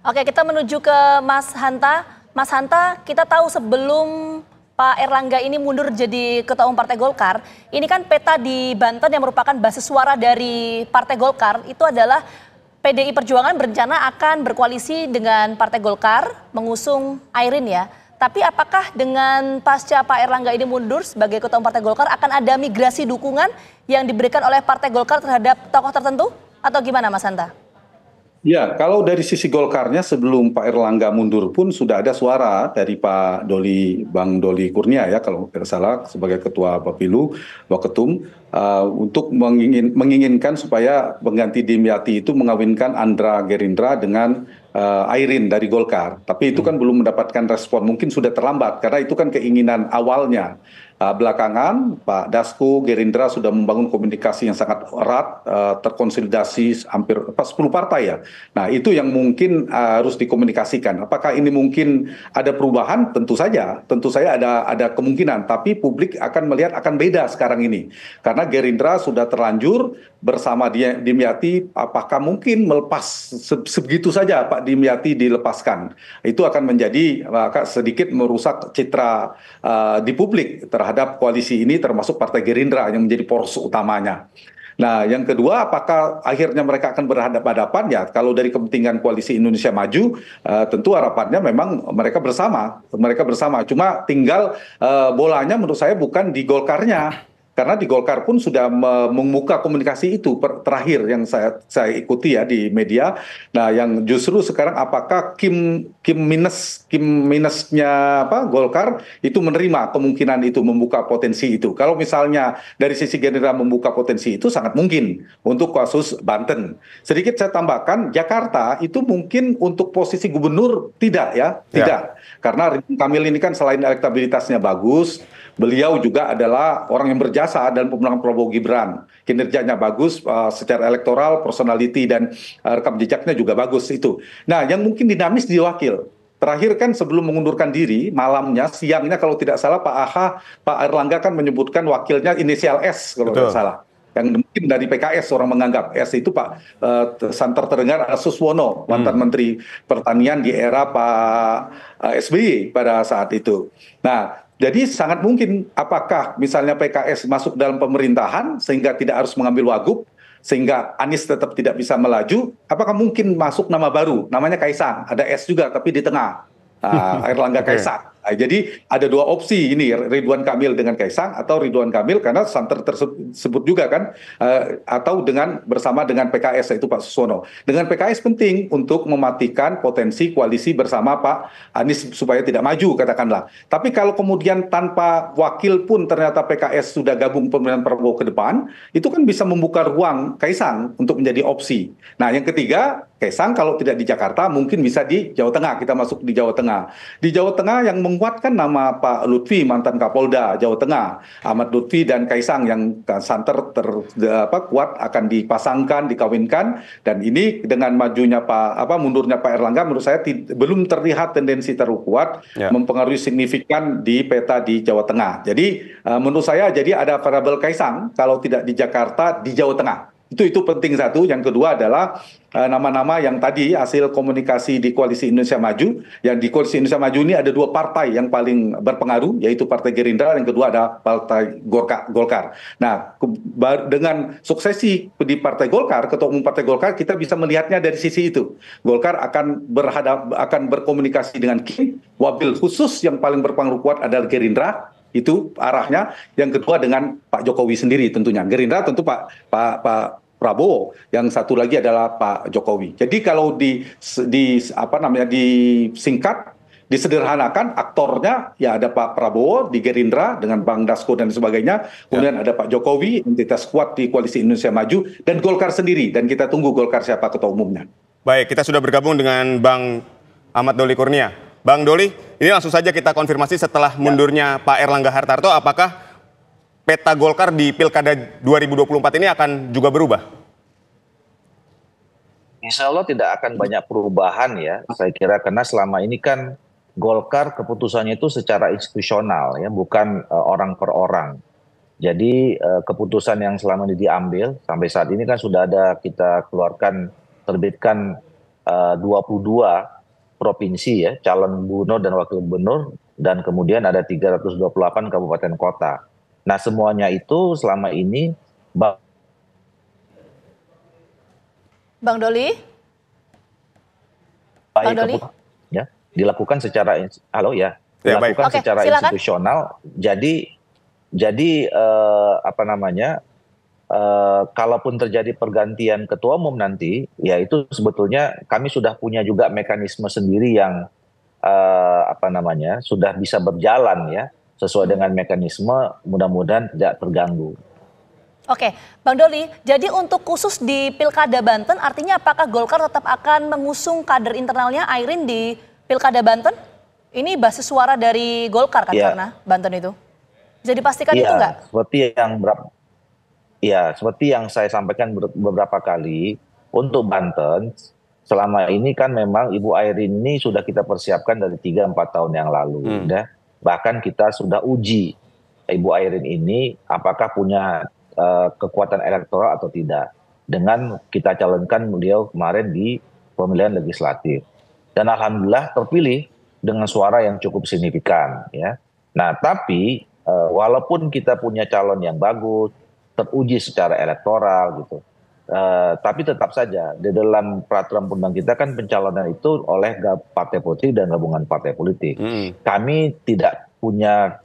Oke, kita menuju ke Mas Hanta. Mas Hanta, kita tahu sebelum Pak Erlangga ini mundur jadi Ketua Umum Partai Golkar, ini kan peta di Banten yang merupakan basis suara dari Partai Golkar, itu adalah PDI Perjuangan berencana akan berkoalisi dengan Partai Golkar, mengusung Airin ya. Tapi apakah dengan pasca Pak Erlangga ini mundur sebagai Ketua Umum Partai Golkar, akan ada migrasi dukungan yang diberikan oleh Partai Golkar terhadap tokoh tertentu? Atau gimana Mas Hanta? Ya, kalau dari sisi Golkarnya sebelum Pak Erlangga mundur pun sudah ada suara dari Pak Doli, Bang Doli Kurnia ya kalau tidak salah sebagai Ketua Bapilu, Waketum untuk menginginkan supaya pengganti Dimyati itu mengawinkan Andra Gerindra dengan Airin dari Golkar. Tapi itu kan belum mendapatkan respon, mungkin sudah terlambat karena itu kan keinginan awalnya. Belakangan Pak Dasko Gerindra sudah membangun komunikasi yang sangat erat, terkonsolidasi hampir 10 partai ya. Nah itu yang mungkin harus dikomunikasikan. Apakah ini mungkin ada perubahan? Tentu saja ada kemungkinan. Tapi publik akan melihat akan beda sekarang ini. Karena Gerindra sudah terlanjur bersama Dimyati, apakah mungkin melepas sebegitu saja Pak Dimyati dilepaskan? Itu akan menjadi sedikit merusak citra di publik terhadap koalisi ini, termasuk Partai Gerindra yang menjadi poros utamanya. Nah, yang kedua, apakah akhirnya mereka akan berhadapan-hadapan? Ya, kalau dari kepentingan koalisi Indonesia Maju, tentu harapannya memang mereka bersama. Cuma tinggal bolanya menurut saya bukan di Golkarnya. Karena di Golkar pun sudah membuka komunikasi itu terakhir yang saya ikuti ya di media. Nah, yang justru sekarang apakah Kim minusnya Golkar itu menerima kemungkinan itu membuka potensi itu. Kalau misalnya dari sisi Gerindra membuka potensi itu sangat mungkin untuk kasus Banten. Sedikit saya tambahkan, Jakarta itu mungkin untuk posisi gubernur tidak ya, tidak. Karena Ridwan Kamil ini kan selain elektabilitasnya bagus, beliau juga adalah orang yang berjasa dalam pemenangan Prabowo Gibran. Kinerjanya bagus secara elektoral, personality dan rekam jejaknya juga bagus itu. Nah, yang mungkin dinamis di wakil. Terakhir kan sebelum mengundurkan diri, malamnya, siangnya kalau tidak salah Pak Erlangga kan menyebutkan wakilnya inisial S kalau tidak salah. Yang mungkin dari PKS orang menganggap S itu Pak santer terdengar Suswono, mantan Menteri Pertanian di era Pak SBY pada saat itu. Nah, jadi sangat mungkin apakah misalnya PKS masuk dalam pemerintahan sehingga tidak harus mengambil wagub, sehingga Anies tetap tidak bisa melaju, apakah mungkin masuk nama baru, namanya Kaisang, ada S juga tapi di tengah, Erlangga Kaisang. Nah, jadi ada dua opsi ini, Ridwan Kamil dengan Kaisang atau Ridwan Kamil karena santer tersebut juga kan, atau bersama dengan PKS yaitu Pak Suswono. Dengan PKS penting untuk mematikan potensi koalisi bersama Pak Anies supaya tidak maju katakanlah. Tapi kalau kemudian tanpa wakil pun ternyata PKS sudah gabung pemerintahan Prabowo ke depan, itu kan bisa membuka ruang Kaisang untuk menjadi opsi. Nah yang ketiga, Kaisang kalau tidak di Jakarta mungkin bisa di Jawa Tengah, kita masuk di Jawa Tengah. Di Jawa Tengah yang menguatkan nama Pak Lutfi, mantan Kapolda Jawa Tengah, Ahmad Lutfi dan Kaisang yang santer kuat akan dipasangkan, dikawinkan, dan ini dengan mundurnya Pak Erlangga menurut saya belum terlihat tendensi terlalu kuat mempengaruhi signifikan di peta di Jawa Tengah. Jadi menurut saya jadi ada variabel Kaisang kalau tidak di Jakarta di Jawa Tengah. Itu penting satu. Yang kedua adalah nama-nama yang tadi hasil komunikasi di Koalisi Indonesia Maju. Yang di Koalisi Indonesia Maju ini ada dua partai yang paling berpengaruh, yaitu Partai Gerindra, yang kedua ada Partai Golkar. Nah, dengan suksesi di Partai Golkar, Ketua Umum Partai Golkar, kita bisa melihatnya dari sisi itu. Golkar akan berkomunikasi dengan Kim, wabil khusus yang paling berpengaruh kuat adalah Gerindra. Itu arahnya. Yang kedua dengan Pak Jokowi sendiri tentunya. Gerindra tentu Pak Prabowo, yang satu lagi adalah Pak Jokowi. Jadi kalau disingkat, disederhanakan aktornya ya ada Pak Prabowo di Gerindra dengan Bang Dasko dan sebagainya. Kemudian ada Pak Jokowi, entitas kuat di Koalisi Indonesia Maju, dan Golkar sendiri, dan kita tunggu Golkar siapa ketua umumnya. Baik, kita sudah bergabung dengan Bang Ahmad Doli Kurnia. Bang Doli, ini langsung saja kita konfirmasi setelah mundurnya Pak Erlangga Hartarto, apakah peta Golkar di Pilkada 2024 ini akan juga berubah? Insya Allah tidak akan banyak perubahan ya, saya kira, karena selama ini kan Golkar keputusannya itu secara institusional ya, bukan orang per orang. Jadi keputusan yang selama ini diambil sampai saat ini kan sudah ada kita terbitkan 22 provinsi ya, calon gubernur dan wakil gubernur, dan kemudian ada 328 kabupaten kota. Nah, semuanya itu selama ini Bang Doli? Bang Doli? ya, dilakukan secara Ya, dilakukan baik. Oke, secara silakan. institusional. Jadi apa namanya? Kalaupun terjadi pergantian ketua umum nanti, ya itu sebetulnya kami sudah punya juga mekanisme sendiri yang apa namanya sudah bisa berjalan ya sesuai dengan mekanisme, mudah-mudahan tidak terganggu. Oke, Bang Doli, jadi untuk khusus di Pilkada Banten, artinya apakah Golkar tetap akan mengusung kader internalnya Airin di Pilkada Banten? Ini basis suara dari Golkar kan Ya. karena Banten itu. Bisa dipastikan itu nggak? Seperti yang saya sampaikan beberapa kali, untuk Banten, selama ini kan memang Ibu Airin ini sudah kita persiapkan dari 3-4 tahun yang lalu. Ya. Bahkan kita sudah uji Ibu Airin ini apakah punya kekuatan elektoral atau tidak. Dengan kita calonkan beliau kemarin di pemilihan legislatif. Dan alhamdulillah terpilih dengan suara yang cukup signifikan. Ya. Nah, tapi walaupun kita punya calon yang bagus, teruji secara elektoral gitu, tapi tetap saja di dalam peraturan undang kita kan pencalonan itu oleh partai politik dan gabungan partai politik. Kami tidak punya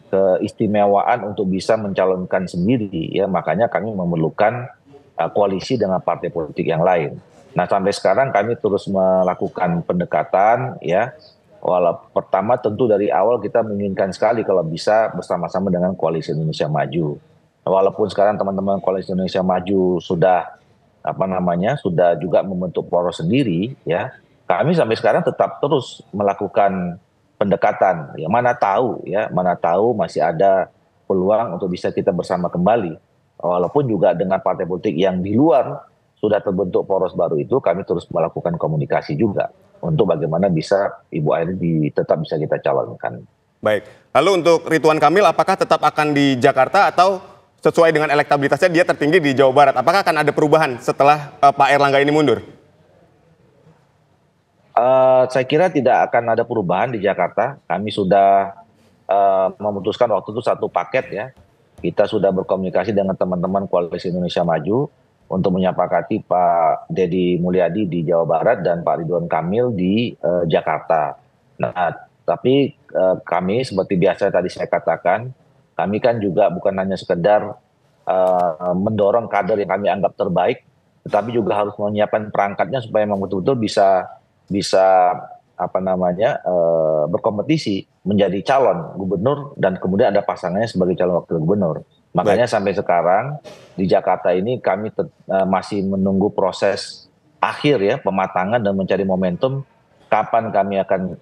keistimewaan untuk bisa mencalonkan sendiri ya, makanya kami memerlukan koalisi dengan partai politik yang lain. Nah, sampai sekarang kami terus melakukan pendekatan ya. Pertama tentu dari awal kita menginginkan sekali kalau bisa bersama-sama dengan Koalisi Indonesia Maju. Walaupun sekarang teman-teman Koalisi Indonesia Maju sudah sudah juga membentuk poros sendiri ya. Kami sampai sekarang tetap terus melakukan pendekatan. Ya, mana tahu masih ada peluang untuk bisa kita bersama kembali. Walaupun juga dengan partai politik yang di luar sudah terbentuk poros baru itu, kami terus melakukan komunikasi juga untuk bagaimana bisa Ibu Airin tetap bisa kita calonkan. Baik. Lalu untuk Ridwan Kamil, apakah tetap akan di Jakarta atau sesuai dengan elektabilitasnya dia tertinggi di Jawa Barat? Apakah akan ada perubahan setelah Pak Airlangga ini mundur? Saya kira tidak akan ada perubahan di Jakarta. Kami sudah memutuskan waktu itu satu paket ya. Kita sudah berkomunikasi dengan teman-teman Koalisi Indonesia Maju untuk menyepakati Pak Deddy Mulyadi di Jawa Barat dan Pak Ridwan Kamil di Jakarta. Nah, tapi kami seperti biasa tadi saya katakan, kami kan juga bukan hanya sekedar mendorong kader yang kami anggap terbaik, tetapi juga harus menyiapkan perangkatnya supaya memang betul-betul bisa berkompetisi menjadi calon gubernur dan kemudian ada pasangannya sebagai calon wakil gubernur. Makanya sampai sekarang di Jakarta ini kami masih menunggu proses akhir ya, pematangan dan mencari momentum kapan kami akan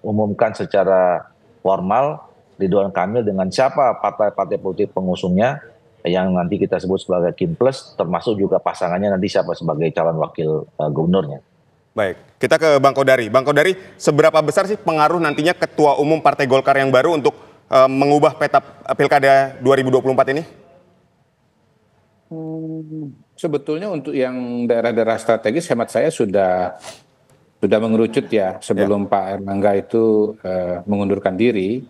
umumkan secara formal Ridwan Kamil dengan siapa partai-partai politik pengusungnya yang nanti kita sebut sebagai Kim Plus, termasuk juga pasangannya nanti siapa sebagai calon wakil gubernurnya. Baik, kita ke Bang Kodari. Bang Kodari, seberapa besar sih pengaruh nantinya Ketua Umum Partai Golkar yang baru untuk mengubah peta Pilkada 2024 ini? Sebetulnya untuk yang daerah-daerah strategis hemat saya sudah mengerucut ya sebelum Pak Airlangga itu mengundurkan diri.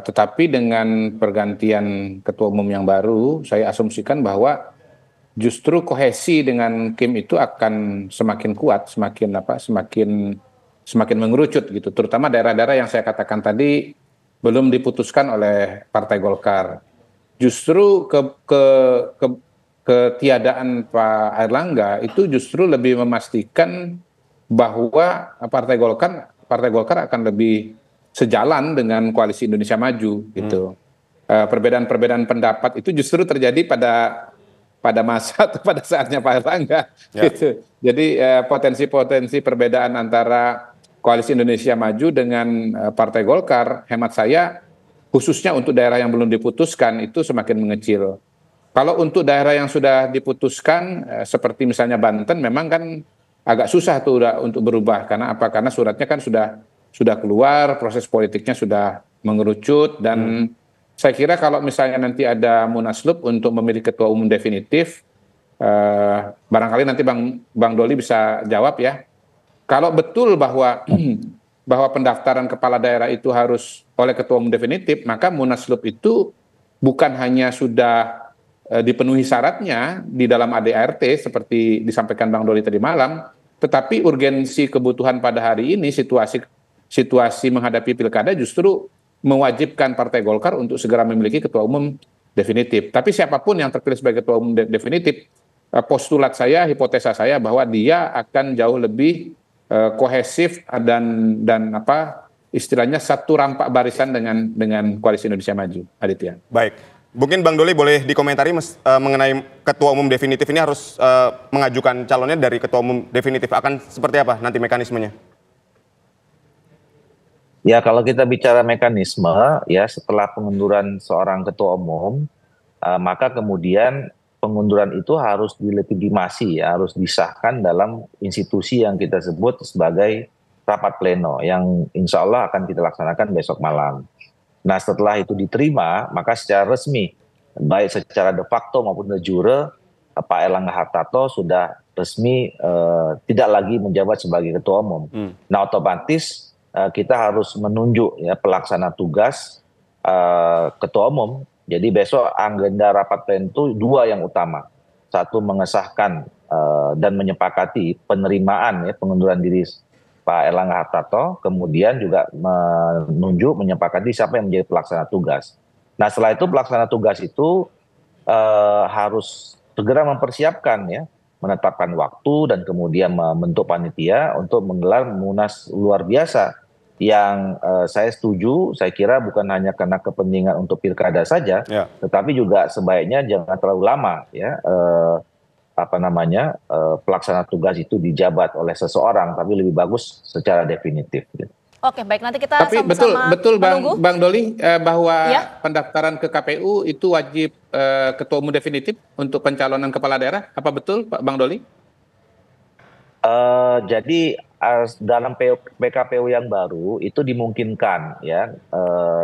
Tetapi dengan pergantian Ketua Umum yang baru, saya asumsikan bahwa justru kohesi dengan Kim itu akan semakin kuat, semakin mengerucut gitu. Terutama daerah-daerah yang saya katakan tadi belum diputuskan oleh Partai Golkar. Justru ketiadaan Pak Airlangga itu justru lebih memastikan bahwa Partai Golkar akan lebih sejalan dengan Koalisi Indonesia Maju gitu. Perbedaan-perbedaan pendapat itu justru terjadi pada masa atau pada saatnya Pak Airlangga gitu. Jadi potensi-potensi perbedaan antara Koalisi Indonesia Maju dengan Partai Golkar, hemat saya khususnya untuk daerah yang belum diputuskan itu semakin mengecil. Kalau untuk daerah yang sudah diputuskan seperti misalnya Banten, memang kan agak susah tuh untuk berubah karena apa? Karena suratnya kan sudah keluar, proses politiknya sudah mengerucut dan saya kira kalau misalnya nanti ada munaslup untuk memilih ketua umum definitif, Barangkali nanti Bang Doli bisa jawab ya. Kalau betul bahwa bahwa pendaftaran kepala daerah itu harus oleh ketua umum definitif, maka Munaslup itu bukan hanya sudah dipenuhi syaratnya di dalam ADART seperti disampaikan Bang Doli tadi malam, tetapi urgensi kebutuhan pada hari ini, situasi menghadapi pilkada justru mewajibkan Partai Golkar untuk segera memiliki ketua umum definitif. Tapi siapapun yang terpilih sebagai ketua umum definitif, postulat saya, hipotesa saya bahwa dia akan jauh lebih kohesif dan apa istilahnya satu rampak barisan dengan Koalisi Indonesia Maju. Aditya. Baik, mungkin Bang Doli boleh dikomentari mengenai ketua umum definitif ini harus mengajukan calonnya dari ketua umum definitif. Akan seperti apa nanti mekanismenya? Ya, kalau kita bicara mekanisme, ya setelah pengunduran seorang ketua umum, maka kemudian pengunduran itu harus dilegitimasi, ya, harus disahkan dalam institusi yang kita sebut sebagai rapat pleno, yang insya Allah akan kita laksanakan besok malam. Nah, setelah itu diterima, maka secara resmi, baik secara de facto maupun de jure, Pak Erlangga Hartarto sudah resmi tidak lagi menjabat sebagai ketua umum. Nah, otomatis kita harus menunjuk ya pelaksana tugas ketua umum. Jadi besok agenda rapat pleno itu dua yang utama. Satu, mengesahkan dan menyepakati penerimaan ya pengunduran diri Pak Erlangga Hartarto, kemudian juga menyepakati siapa yang menjadi pelaksana tugas. Nah, setelah itu pelaksana tugas itu harus segera mempersiapkan ya, menetapkan waktu dan kemudian membentuk panitia untuk menggelar Munas luar biasa yang saya setuju, saya kira bukan hanya karena kepentingan untuk pilkada saja, tetapi juga sebaiknya jangan terlalu lama ya pelaksana tugas itu dijabat oleh seseorang, tapi lebih bagus secara definitif. Oke, baik, nanti kita tapi sama-sama betul menunggu. Bang Doli bahwa Ya? pendaftaran ke KPU itu wajib ketua umum definitif untuk pencalonan kepala daerah, apa betul Pak Bang Doli? Jadi dalam PKPU yang baru itu dimungkinkan ya,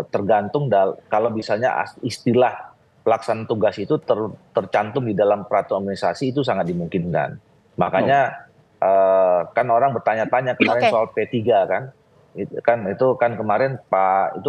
tergantung kalau misalnya istilah pelaksana tugas itu tercantum di dalam peraturan organisasi itu sangat dimungkinkan. Makanya kan orang bertanya-tanya kemarin soal P3 kan, itu kan kemarin Pak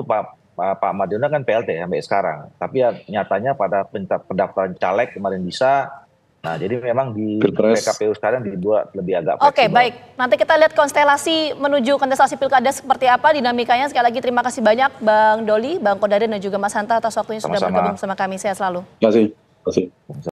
Mardiono kan PLT sampai sekarang, tapi ya nyatanya pada pendaftaran caleg kemarin bisa. Nah, jadi memang di PKPU sekarang dibuat lebih agak fleksibel. Oke, baik. Nanti kita lihat konstelasi menuju kontestasi pilkada seperti apa dinamikanya. Sekali lagi terima kasih banyak Bang Doli, Bang Kodari dan juga Mas Hanta atas waktunya sudah bergabung bersama kami. Sehat selalu. Terima kasih.